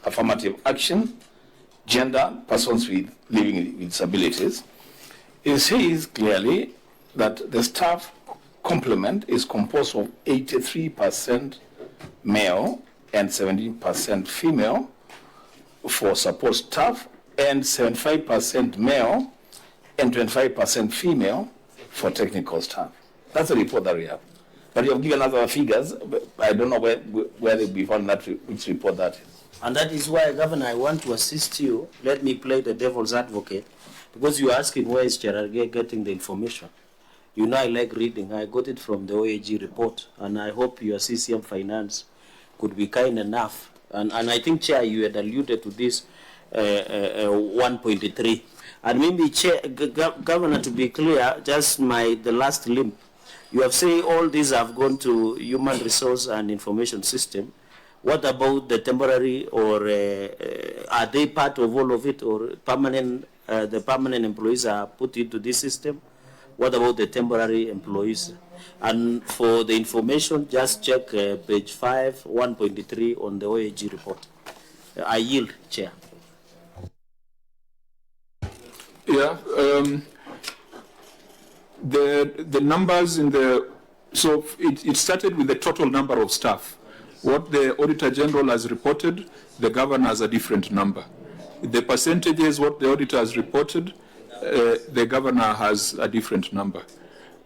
Affirmative action, gender, persons with living with disabilities. It says clearly that the staff complement is composed of 83% male and 17% female for support staff, and 75% male and 25% female for technical staff. That's the report that we have. But you have given other figures, but I don't know where they be found that which report that is. And that is why, Governor, I want to assist you. Let me play the devil's advocate, because you're asking where is Cherargei getting the information. You know I like reading. I got it from the OAG report, and I hope your CCM Finance could be kind enough. And I think, Chair, you had alluded to this 1.3. And maybe, Chair, Governor, to be clear, just the last limp. You have said all these have gone to human resource and information system. What about the temporary, or are they part of all of it, or permanent? The permanent employees are put into this system. What about the temporary employees? And for the information, just check page 5, 1.3 on the OAG report. I yield, Chair. Yeah, the numbers in the, so it started with the total number of staff. What the Auditor General has reported, the Governor has a different number. The percentages, what the Auditor has reported, the Governor has a different number.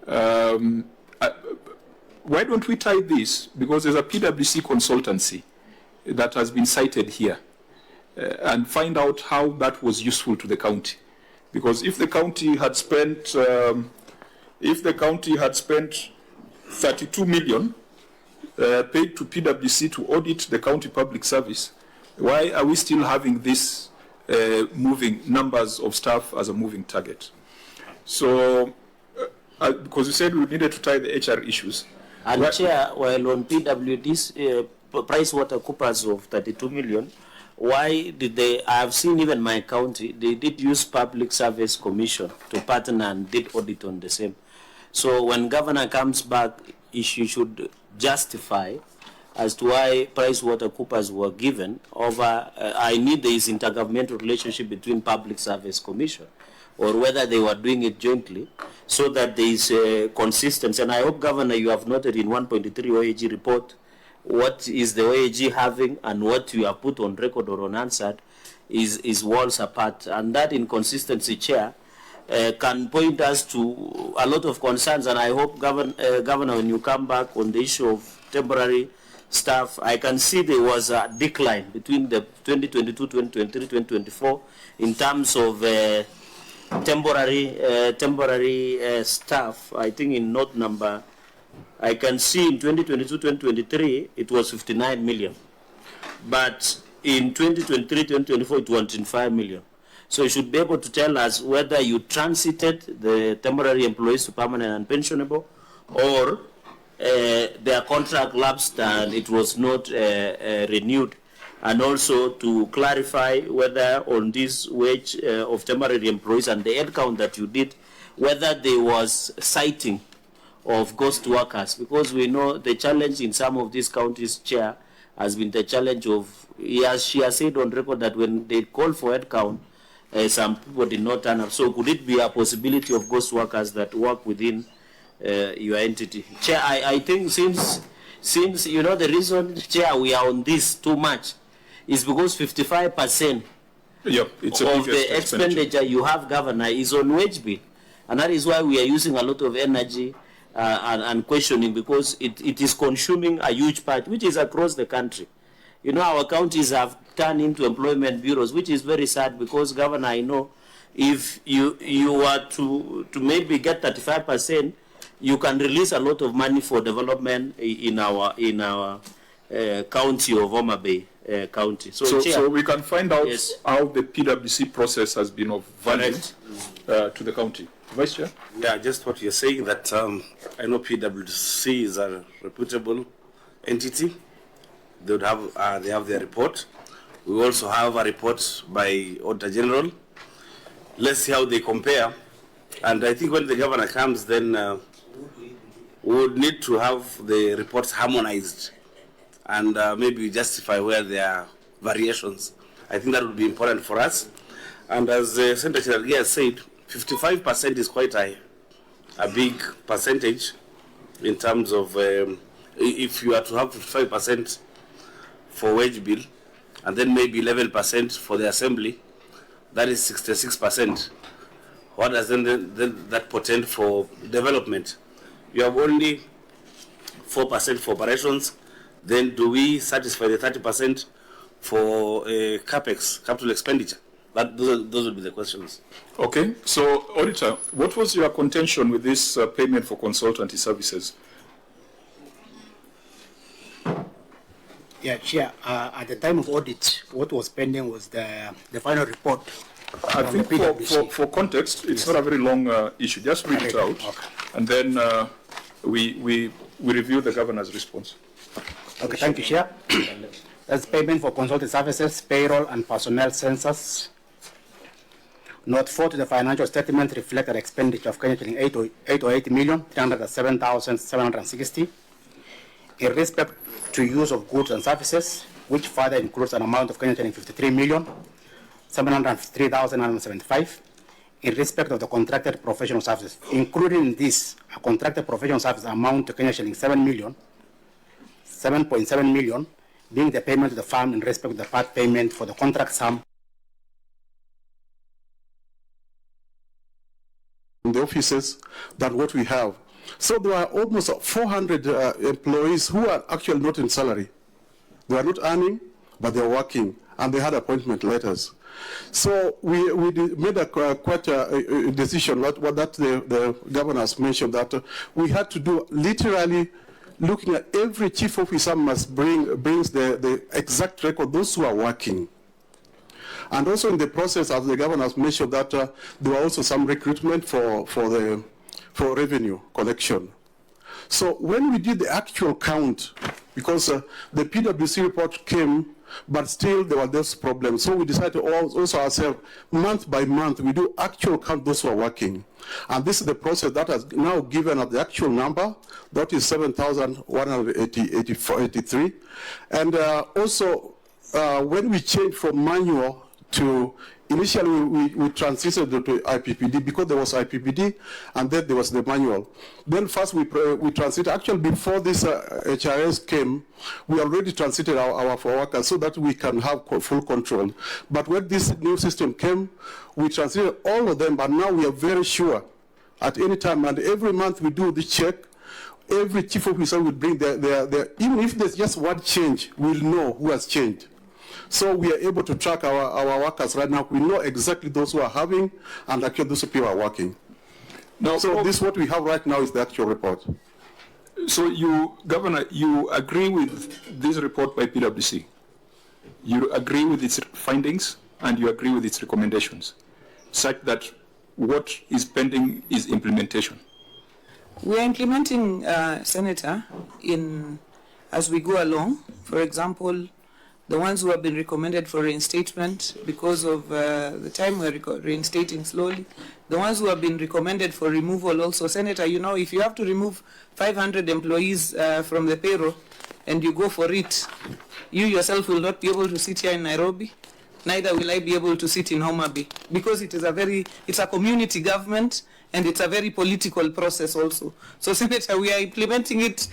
Why don't we tie this? Because there's a PwC consultancy that has been cited here, and find out how that was useful to the county. Because if the county had spent, 32 million paid to PwC to audit the county public service, why are we still having this moving numbers of staff as a moving target? So, because you said we needed to tie the HR issues. And Chair, while on PWD's PricewaterhouseCoopers of 32 million, why did they, I have seen even my county, they did use Public Service Commission to partner and did audit on the same. So when Governor comes back, she should justify as to why PricewaterhouseCoopers were given over, I need this intergovernmental relationship between Public Service Commission, or whether they were doing it jointly, so that there is consistency. And I hope, Governor, you have noted in 1.3 OAG report, what is the OAG having and what you have put on record or unanswered is worlds apart. And that inconsistency, Chair, can point us to a lot of concerns. And I hope, Governor, when you come back on the issue of temporary staff, I can see there was a decline between the 2022, 2023, 2024 in terms of temporary staff. I think in note number, I can see in 2022, 2023, it was 59 million. But in 2023, 2024, it was 25 million. So you should be able to tell us whether you transited the temporary employees to permanent and pensionable, or their contract lapsed and it was not renewed. And also to clarify whether on this wage of temporary employees and the head count that you did, whether there was citing of ghost workers, because we know the challenge in some of these counties, Chair, has been the challenge of, she has said on record that when they call for head count, some people did not turn up. So could it be a possibility of ghost workers that work within your entity? Chair, I think since you know the reason, Chair, we are on this too much is because 55% of the expenditure you have, Governor, is on wage bill. And that is why we are using a lot of energy and questioning, because it is consuming a huge part, which is across the country. You know, our counties have turned into employment bureaus, which is very sad, because, Governor, I know if you were to maybe get 35%, you can release a lot of money for development in our county of Homabay County. So we can find out how the PwC process has been of value to the county. Vice Chair? Yeah, just what you're saying, that I know PwC is a reputable entity. They would have they have their report. We also have a report by Auditor General. Let's see how they compare. And I think when the Governor comes, then we would need to have the reports harmonized and maybe justify where there are variations. I think that would be important for us. And as Senator Chiragi has said, 55% is quite a big percentage in terms of if you are to have 55% for wage bill and then maybe 11% for the assembly, that is 66%. What does then that portend for development? You have only 4% for operations. Then do we satisfy the 30% for capex, capital expenditure? Those would be the questions. Okay, so Auditor, what was your contention with this payment for consultancy services? Yeah, Chair, at the time of audit, what was pending was the final report. I think for context, it's not a very long issue. Just read it out, okay. And then we review the governor's response. Okay, thank you, Chair. That's payment for consulting services, payroll, and personnel census. Note 4 to the financial statement reflected expenditure of Kenya shilling 808,307,760 in respect to use of goods and services, which further includes an amount of Kenya shilling 53,753,975 in respect of the contracted professional services, including in this a contracted professional service amount to Kenya shilling 7.7 million, being the payment to the firm in respect of the part payment for the contract sum. In the offices than what we have. So there are almost 400 employees who are actually not in salary. They are not earning, but they are working, and they had appointment letters. So we made quite a decision, what the governor has mentioned, that we had to do literally looking at every chief officer must brings the exact record, those who are working. And also in the process, as the governor has mentioned, that there were also some recruitment for revenue collection. So when we did the actual count, because the PwC report came, but still there were those problems. So we decided to also ourselves, month by month, we do actual count those who are working. And this is the process that has now given us the actual number, that is 7,183. And also, when we changed from manual to, initially we transitioned to IPPD because there was IPPD and then there was the manual. Then first we transited, actually before this HRS came, we already transited our workers so that we can have full control. But when this new system came, we transited all of them, but now we are very sure at any time, and every month we do the check, every chief officer will bring their even if there's just one change, we'll know who has changed. So we are able to track our workers right now. We know exactly those who are having and actually those people are working. Now, so this what we have right now is the actual report. So you, Governor, you agree with this report by PwC? You agree with its findings and you agree with its recommendations, such that what is pending is implementation? We are implementing, Senator, as we go along. For example, the ones who have been recommended for reinstatement because of the time we're reinstating slowly. The ones who have been recommended for removal also. Senator, you know, if you have to remove 500 employees from the payroll and you go for it, you yourself will not be able to sit here in Nairobi. Neither will I be able to sit in Homabay, because it's a community government and it's a very political process also. So, Senator, we are implementing it,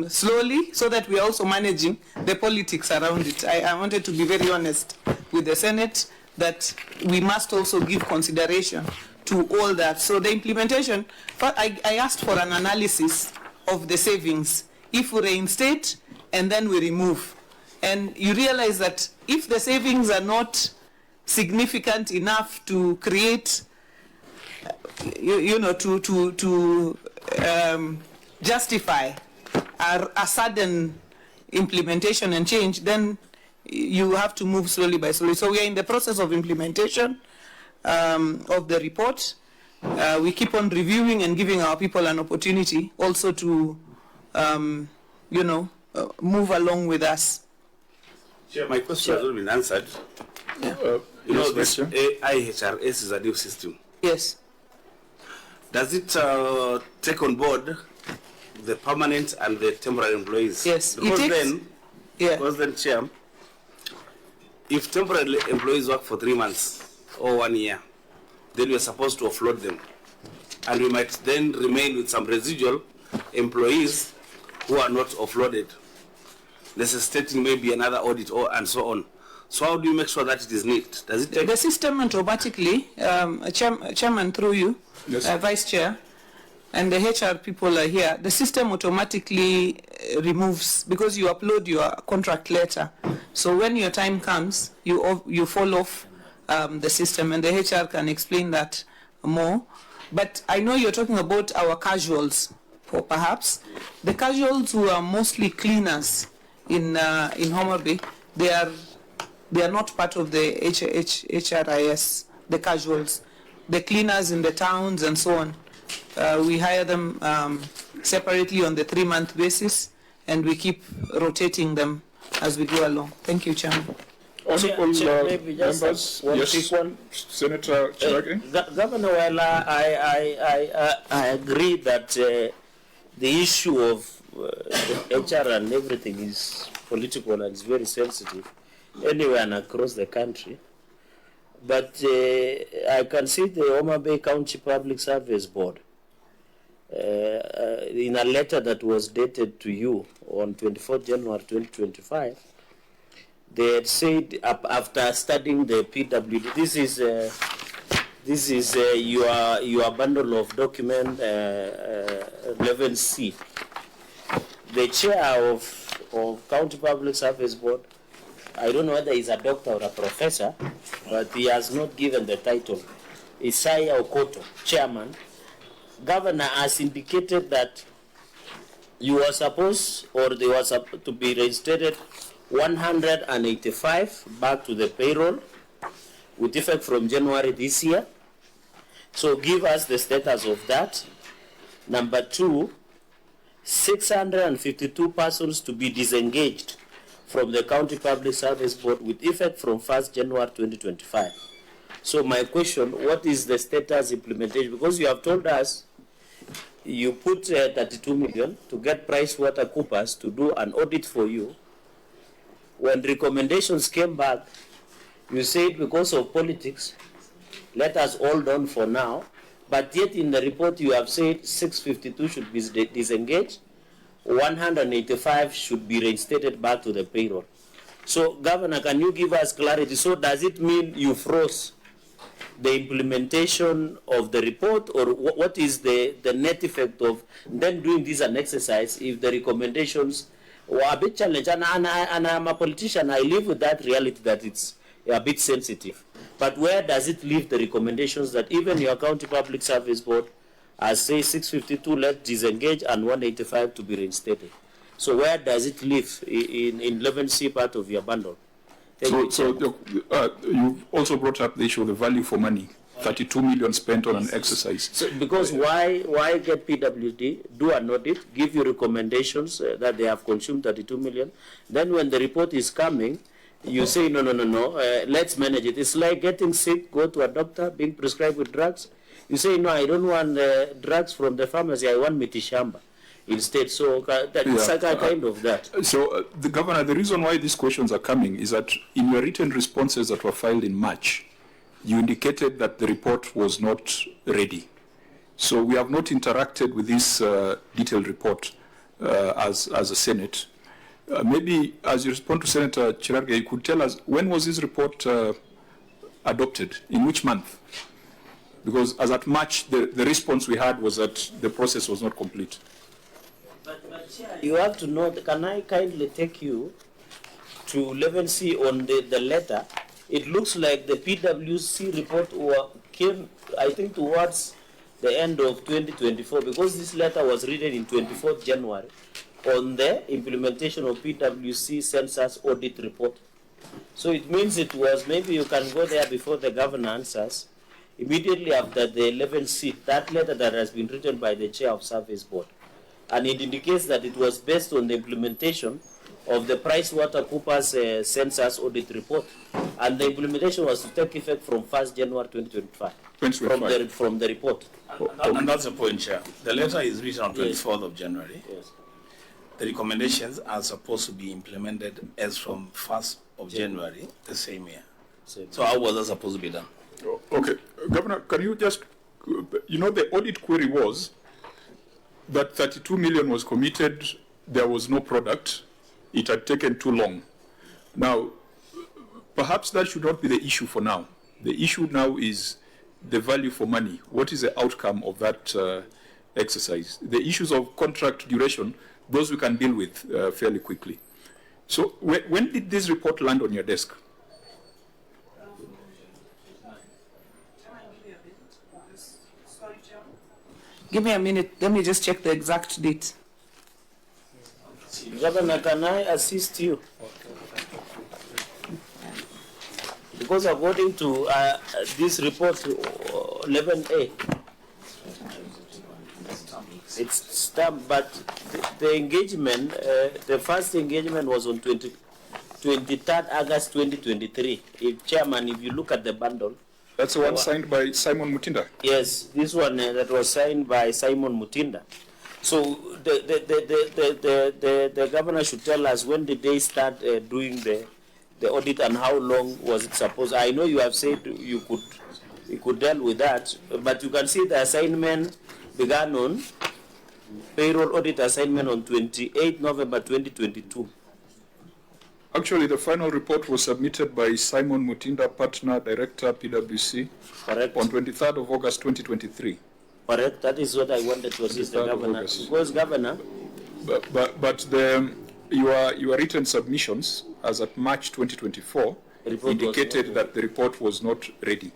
slowly, so that we are also managing the politics around it. I wanted to be very honest with the Senate that we must also give consideration to all that. So the implementation, I asked for an analysis of the savings. If we reinstate and then we remove, and you realize that if the savings are not significant enough to create, to justify a sudden implementation and change, then you have to move slowly by slowly. So we are in the process of implementation of the report. We keep on reviewing and giving our people an opportunity also to, move along with us. Chair, my question has already been answered. Yeah. This IHRS is a new system. Yes. does it take on board the permanent and the temporary employees? Yes, Because it takes, then, yeah. because then, Chair, if temporary employees work for 3 months or 1 year, then we're supposed to offload them. And we might then remain with some residual employees who are not offloaded, necessitating maybe another audit or and so on. So how do you make sure that it is neat? Does it take? The system automatically, Chairman through you, Yes. Vice Chair, and the HR people are here, the system automatically removes, because you upload your contract letter. So when your time comes, you fall off the system, and the HR can explain that more. But I know you're talking about our casuals, perhaps. The casuals who are mostly cleaners in Homabay, they are not part of the HRIS, the casuals. The cleaners in the towns and so on. We hire them separately on the 3-month basis, and we keep rotating them as we go along. Thank you, Chairman. Honorable maybe just members, one yes, quick one. Senator Cherage. Governor Wela, I agree that the issue of HR and everything is political and is very sensitive anywhere and across the country. But I can see the Homabay County Public Service Board in a letter that was dated to you on 24 January 2025. They had said after studying the PWD, this is your bundle of document 11C. The chair of County Public Service Board, I don't know whether he's a doctor or a professor, but he has not given the title. Isaiah Okoto, chairman. Governor has indicated that you were supposed, or they were supposed to be reinstated 185 back to the payroll with effect from January this year. So give us the status of that. Number 2, 652 persons to be disengaged from the County Public Service Board with effect from 1st January 2025. So my question, what is the status implementation? Because you have told us you put 32 million to get PricewaterhouseCoopers to do an audit for you. When recommendations came back, you said because of politics, let us hold on for now. But yet in the report you have said 652 should be disengaged, 185 should be reinstated back to the payroll. So, Governor, can you give us clarity? So does it mean you froze the implementation of the report, or what is the net effect of then doing this an exercise if the recommendations were a bit challenged? And I'm a politician, I live with that reality that it's a bit sensitive. But where does it leave the recommendations that even your County Public Service Board has say 652 let's disengage and 185 to be reinstated? So where does it leave in 11C part of your bundle? You also brought up the issue of the value for money. 32 million spent on an exercise. So because why get PWD, do an audit, give you recommendations that they have consumed 32 million. Then when the report is coming, you say, no, let's manage it. It's like getting sick, go to a doctor, being prescribed with drugs. You say, no, I don't want drugs from the pharmacy, I want mitishamba instead. So that's kind of that. So, the Governor, the reason why these questions are coming is that in your written responses that were filed in March, you indicated that the report was not ready. So we have not interacted with this detailed report as a Senate. Maybe as you respond to Senator Cherage, you could tell us when was this report adopted, in which month? Because as at March, the response we had was that the process was not complete. But Chair, you have to know, can I kindly take you to 11C on the letter? It looks like the PWC report came, I think, towards the end of 2024, because this letter was written in 24th January on the implementation of PWC census audit report. So it means it was, maybe you can go there before the governor answers, immediately after the 11C, that letter that has been written by the chair of service board. And it indicates that it was based on the implementation of the PricewaterhouseCoopers census audit report. And the implementation was to take effect from 1st January 2025. 2025. From the report. And that's the point, Chair. The letter is written on Yes. 24th of January. Yes. The recommendations are supposed to be implemented as from 1st of January the same year. So how was that supposed to be done? Okay, Governor, can you just, the audit query was that 32 million was committed, there was no product, it had taken too long. Now, perhaps that should not be the issue for now. The issue now is the value for money. What is the outcome of that exercise? The issues of contract duration, those we can deal with fairly quickly. So when did this report land on your desk? Give me a minute. Let me just check the exact date. Governor, can I assist you? Because according to this report, 11A, it's stamped, but the engagement, the first engagement was on 23rd August 2023. Chairman, if you look at the bundle. That's the one signed by Simon Mutinda? Yes, this one that was signed by Simon Mutinda. So the governor should tell us when did they start doing the audit and how long was it supposed. I know you have said you could deal with that, but you can see the assignment began on payroll audit assignment on 28 November 2022. Actually, the final report was submitted by Simon Mutinda, Partner Director, PwC, Correct. on 23rd of August 2023. Correct. That is what I wanted to assist the governor. Because governor. But your written submissions as at March 2024 indicated that the report was not ready.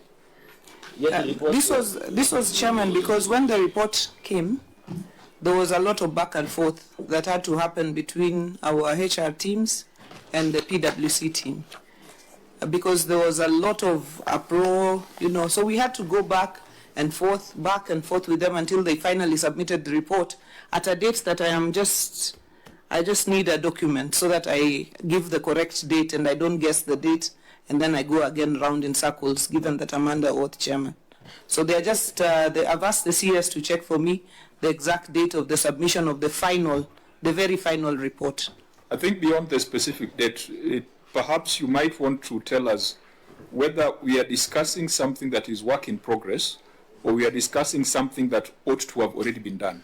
Yet the report This was, Chairman, because when the report came, there was a lot of back and forth that had to happen between our HR teams and the PwC team, because there was a lot of uproar, so we had to go back and forth with them until they finally submitted the report at a date that I just need a document so that I give the correct date and I don't guess the date and then I go again round in circles, given that I'm under oath, Chairman. So they're just, I've asked the CS to check for me the exact date of the submission of the very final report. I think beyond the specific date, perhaps you might want to tell us whether we are discussing something that is work in progress or we are discussing something that ought to have already been done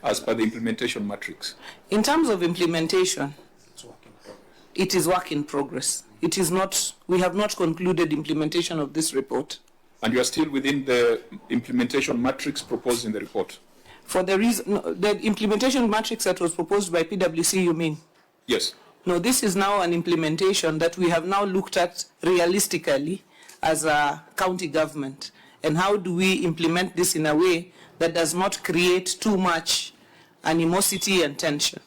as per the implementation matrix. In terms of implementation, it is work in progress. It is not, we have not concluded implementation of this report. And you are still within the implementation matrix proposed in the report? For the reason, the implementation matrix that was proposed by PwC, you mean? Yes. No, this is now an implementation that we have now looked at realistically as a county government. And how do we implement this in a way that does not create too much animosity and tension?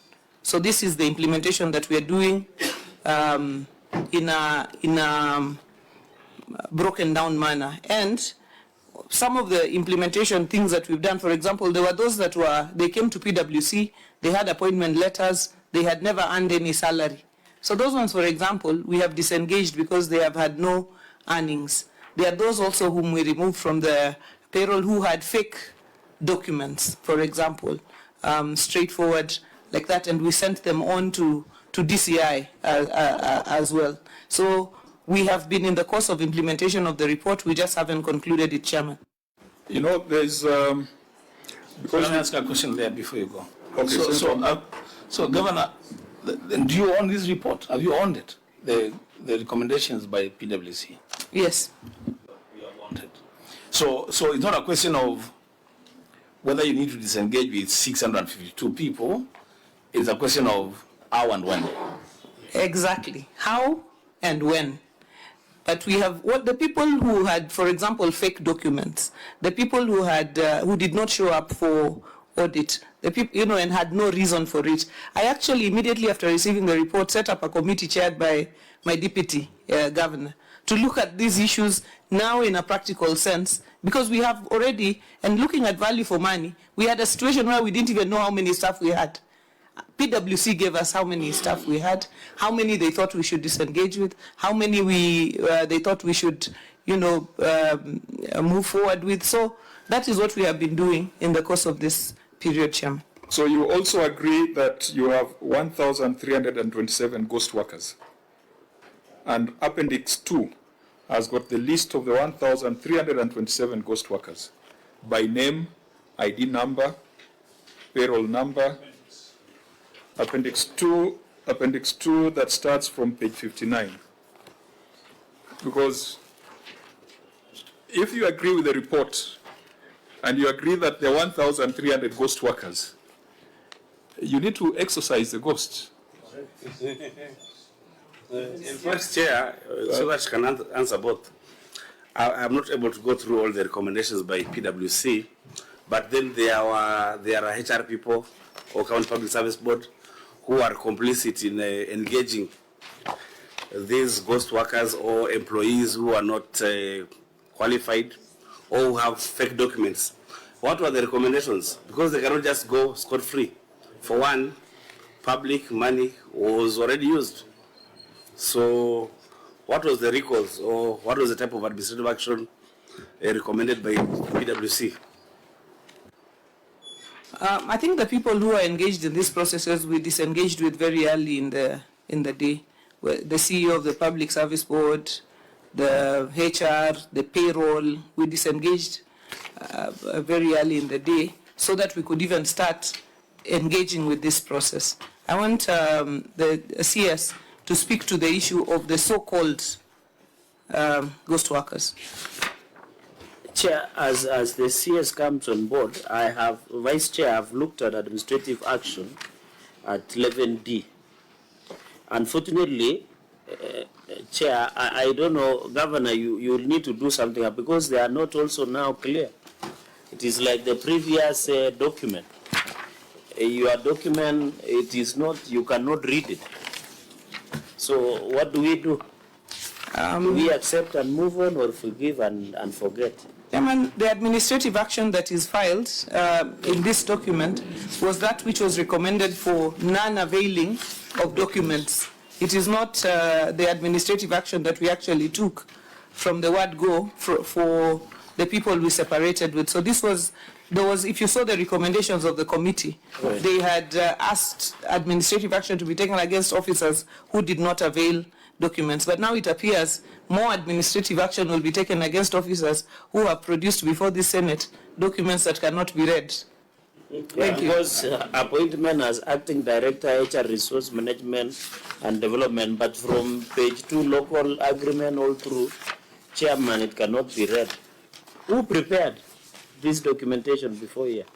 So this is the implementation that we are doing in a broken down manner. And some of the implementation things that we've done, for example, there were those that they came to PwC, they had appointment letters, they had never earned any salary. So those ones, for example, we have disengaged because they have had no earnings. There are those also whom we removed from the payroll who had fake documents, for example, straightforward like that, and we sent them on to DCI as well. So we have been in the course of implementation of the report, we just haven't concluded it, Chairman. There's... Because I ask a question there before you go. Okay, so Governor, do you own this report? Have you owned it? The recommendations by PwC? Yes. You have owned it. So it's not a question of whether you need to disengage with 652 people. It's a question of how and when. Exactly. How and when. But we have the people who had, for example, fake documents, the people who had who did not show up for audit, the people, and had no reason for it. I actually immediately after receiving the report set up a committee chaired by my deputy governor to look at these issues now in a practical sense, because we have already, and looking at value for money, we had a situation where we didn't even know how many staff we had. PwC gave us how many staff we had, how many they thought we should disengage with, how many they thought we should, move forward with. So that is what we have been doing in the course of this period, Chairman. So you also agree that you have 1,327 ghost workers. And Appendix 2 has got the list of the 1,327 ghost workers by name, ID number, payroll number. Appendix 2 that starts from page 59. Because if you agree with the report and you agree that there are 1,300 ghost workers, you need to exercise the ghosts. First, Chair, so that you can answer both. I'm not able to go through all the recommendations by PwC, but then there are HR people or County Public Service Board who are complicit in engaging these ghost workers or employees who are not qualified or who have fake documents. What were the recommendations? Because they cannot just go scot-free. For one, public money was already used. So what was the recalls or what was the type of administrative action recommended by PwC? I think the people who are engaged in these processes we disengaged with very early in the day. The CEO of the Public Service Board, the HR, the payroll, we disengaged very early in the day so that we could even start engaging with this process. I want the CS to speak to the issue of the so-called ghost workers. Chair, as the CS comes on board, Vice Chair, I've looked at administrative action at 11D. Unfortunately, Chair, I don't know, Governor, you need to do something because they are not also now clear. It is like the previous document. Your document, it is not, you cannot read it. So what do we do? Do we accept and move on or forgive and forget? Chairman, the administrative action that is filed in this document was that which was recommended for non-availing of documents. It is not the administrative action that we actually took from the word go for the people we separated with. So if you saw the recommendations of the committee, right, they had asked administrative action to be taken against officers who did not avail documents. But now it appears more administrative action will be taken against officers who have produced before the Senate documents that cannot be read. Thank you. Because appointment as acting director, HR resource management and development, but from page 2 local agreement all through, Chairman, it cannot be read. Who prepared this documentation before here?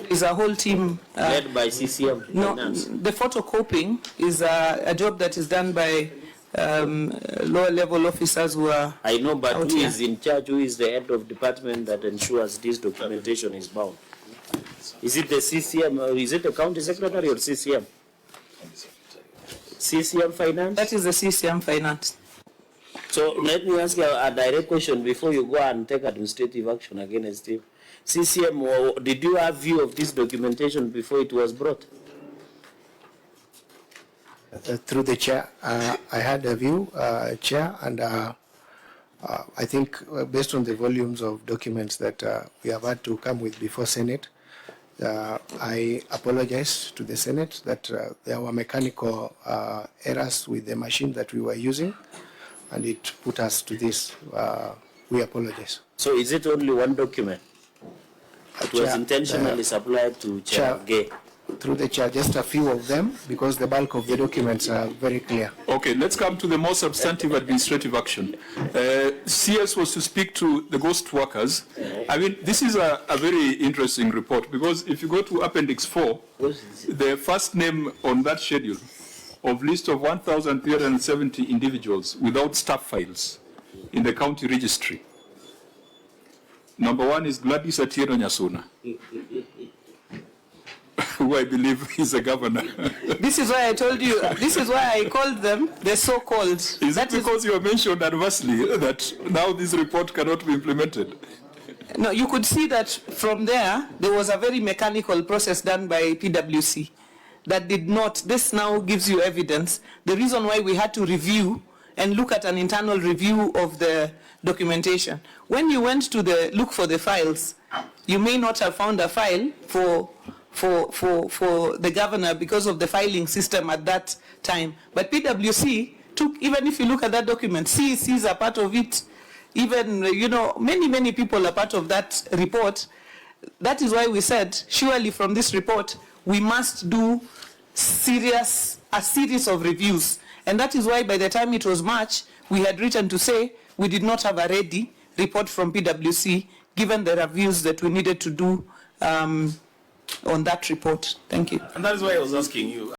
Is a whole team led by CCM. No, Finance. the photocopying is a job that is done by lower level officers who are. I know, but who here. is in charge? Who is the head of department that ensures this documentation is bound? Is it the CCM or is it the county secretary or CCM? CCM Finance? That is the CCM Finance. So let me ask you a direct question before you go and take administrative action against him. CCM, did you have view of this documentation before it was brought? Through the chair, I had a view, Chair, and I think based on the volumes of documents that we have had to come with before Senate, I apologize to the Senate that there were mechanical errors with the machine that we were using, and it put us to this. We apologize. So is it only one document? It was intentionally supplied to Chair Gay. Through the chair, just a few of them, because the bulk of the documents are very clear. Okay, let's come to the more substantive administrative action. CS was to speak to the ghost workers. I mean, this is a very interesting report because if you go to Appendix 4, the first name on that schedule of list of 1,370 individuals without staff files in the county registry. Number 1 is Gladys Atieno Nyasuna, who I believe is a governor. This is why I told you, this is why I called them the so-called. Is that because you mentioned adversely that now this report cannot be implemented? No, you could see that from there was a very mechanical process done by PwC that did not. This now gives you evidence. The reason why we had to review and look at an internal review of the documentation. When you went to look for the files, you may not have found a file for the governor because of the filing system at that time. But PwC took, even if you look at that document, CECs are part of it. Even, many people are part of that report. That is why we said, surely from this report, we must do a series of reviews. And that is why by the time it was March, we had written to say we did not have a ready report from PwC, given the reviews that we needed to do on that report. Thank you. And that is why I was asking you,